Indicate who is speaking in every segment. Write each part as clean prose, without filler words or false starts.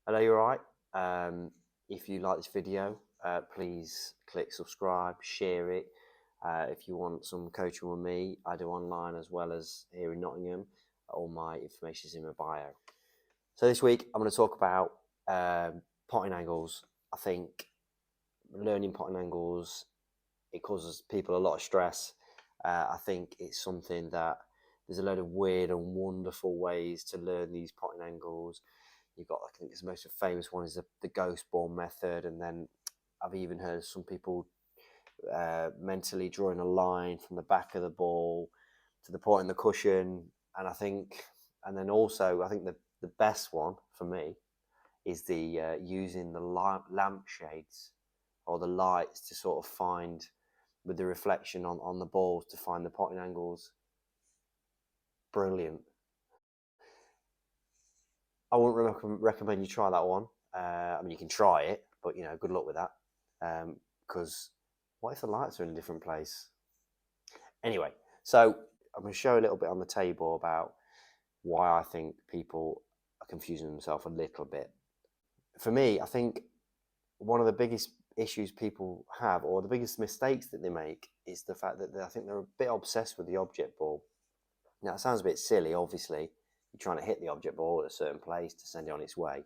Speaker 1: Hello, you're right. If you like this video, please click subscribe, share it. If you want some coaching with me, I do online as well as here in Nottingham. All my information is in my bio. So this week I'm going to talk about potting angles. I think learning potting angles, it causes people a lot of stress. I think it's something that there's a load of weird and wonderful ways to learn these potting angles. You've got, I think the most famous one is the ghost ball method, and then I've even heard some people mentally drawing a line from the back of the ball to the point in the cushion. And and then also I think the best one for me is the using the lampshades or the lights to sort of find with the reflection on the balls to find the potting angles. Brilliant. I wouldn't recommend you try that one. I mean, you can try it, but good luck with that. Because what if the lights are in a different place? Anyway, so I'm going to show a little bit on the table about why I think people are confusing themselves a little bit. For me, I think one of the biggest issues people have, or the biggest mistakes that they make, is the fact that I think they're a bit obsessed with the object ball. Now, it sounds a bit silly, obviously. You're trying to hit the object ball at a certain place to send it on its way.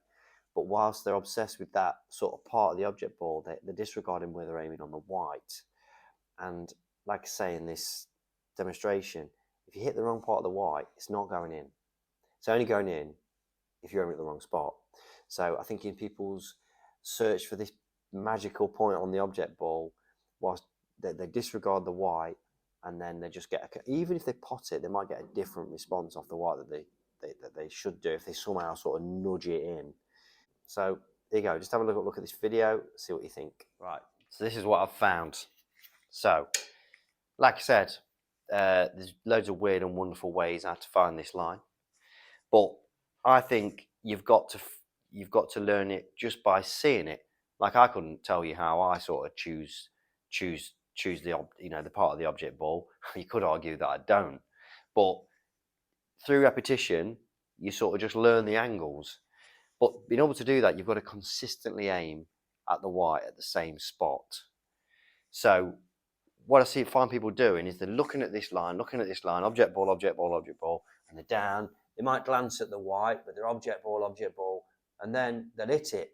Speaker 1: But whilst they're obsessed with that sort of part of the object ball, they're disregarding where they're aiming on the white. And like I say in this demonstration, if you hit the wrong part of the white, it's not going in. It's only going in if you're aiming at the wrong spot. So I think in people's search for this magical point on the object ball, whilst they disregard the white, and then they just get even if they pot it, they might get a different response off the white that they should do if they somehow sort of nudge it in. So there you go. Just have a look at this video, see what you think. Right. So this is what I've found. So, like I said, there's loads of weird and wonderful ways how to find this line, but I think you've got to learn it just by seeing it. Like I couldn't tell you how I sort of choose the the part of the object ball. You could argue that I don't, but through repetition, you sort of just learn the angles. But being able to do that, you've got to consistently aim at the white at the same spot. So what I find people doing is they're looking at this line, object ball, object ball, object ball, and they're down. They might glance at the white, but they're object ball, and then they'll hit it,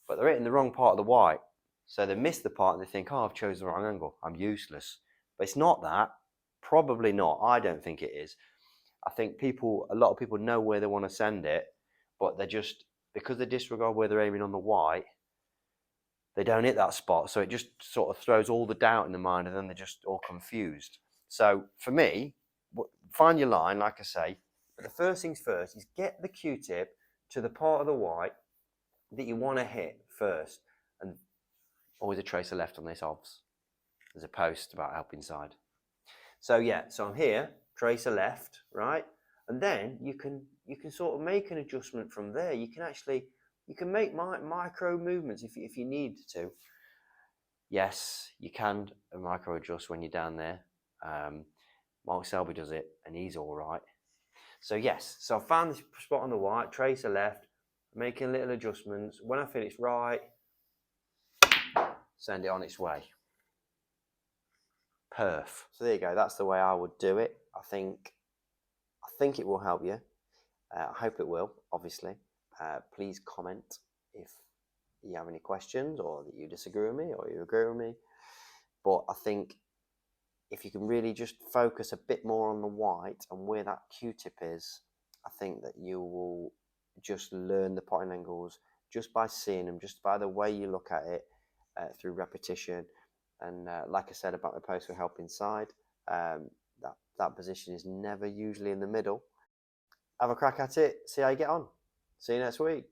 Speaker 1: but they're hitting the wrong part of the white. So they miss the part and they think, oh, I've chosen the wrong angle. I'm useless. But it's not that. Probably not. I don't think it is. I think a lot of people know where they want to send it, but they're just, because they disregard where they're aiming on the white, they don't hit that spot. So it just sort of throws all the doubt in the mind, and then they're just all confused. So for me, find your line, like I say. But the first things first is get the Q-tip to the part of the white that you want to hit first. And always a tracer left on this, obs. There's a post about helping side. So yeah, so I'm here, tracer left, right? And then you can sort of make an adjustment from there. You can make micro movements if you need to. Yes, you can micro adjust when you're down there. Mark Selby does it, and he's all right. So yes, so I found this spot on the white, tracer left, making little adjustments. When I finish right, send it on its way. Perf. So there you go. That's the way I would do it. I think it will help you. I hope it will. Obviously, please comment if you have any questions, or that you disagree with me, or you agree with me. But I think if you can really just focus a bit more on the white and where that Q-tip is, I think that you will just learn the potting angles just by seeing them, just by the way you look at it through repetition. And like I said about the post for help inside, that position is never usually in the middle. Have a crack at it, see how you get on. See you next week.